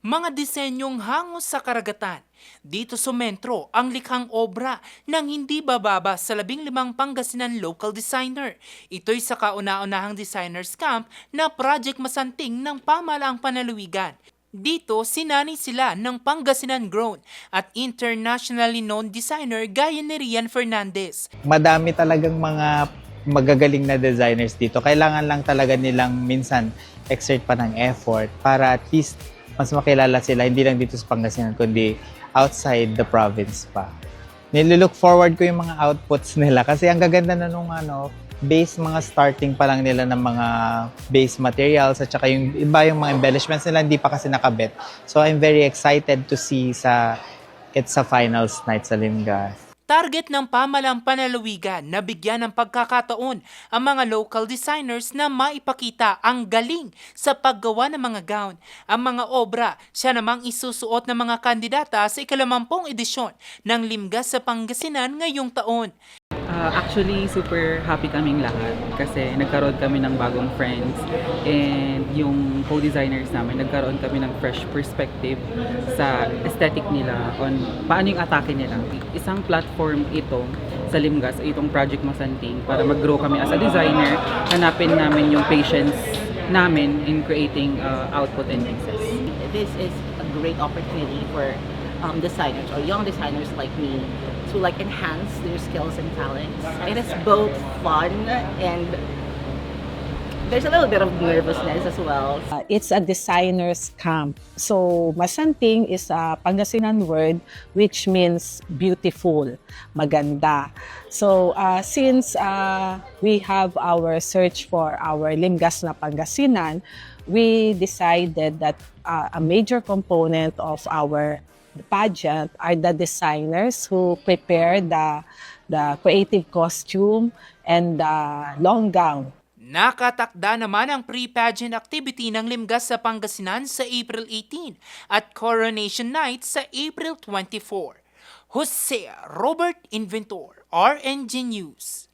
Mga disenyong hangos sa karagatan. Dito sumentro ang likhang obra ng hindi bababa sa 15 Pangasinan local designer. Ito'y sa kauna-unahang designers camp na project masanting ng pamalaang panalawigan. Dito, sinani sila ng Pangasinan grown at internationally known designer gaya ni Rian Fernandez. Madami talagang mga magagaling na designers dito. Kailangan lang talaga nilang minsan exert pa ng effort para at least mas makilala sila, hindi lang dito sa Pangasinan, kundi outside the province pa. Nilook forward ko yung mga outputs nila kasi ang gaganda na nung base, mga starting pa lang nila ng mga base materials at saka yung iba yung mga embellishments nila hindi pa kasi nakabit. So I'm very excited to see it's a finals night sa Limgas. Target ng pamalang panalawigan na bigyan ng pagkakataon ang mga local designers na maipakita ang galing sa paggawa ng mga gown. Ang mga obra, siya namang isusuot ng mga kandidata sa 50 edisyon ng Limgas sa Pangasinan ngayong taon. Actually, super happy kaming lahat kasi nagkaroon kami ng bagong friends and yung co-designers namin, nagkaroon kami ng fresh perspective sa aesthetic nila on paano yung atake nila. Isang platform ito sa Limgas, itong Project Masanting, para mag-grow kami as a designer, hanapin namin yung patience namin in creating output and pieces. This is a great opportunity for designers or young designers like me to enhance their skills and talents. It is both fun and there's a little bit of nervousness as well. It's a designer's camp. So, Masanting is a Pangasinan word which means beautiful, maganda. So, since we have our search for our Limgas na Pangasinan, we decided that a major component of our pageant are the designers who prepare the creative costume and the long gown. Nakatakda naman ang pre-pageant activity ng Limgas sa Pangasinan sa April 18 at Coronation Night sa April 24. Jose Robert Inventor, RNG News.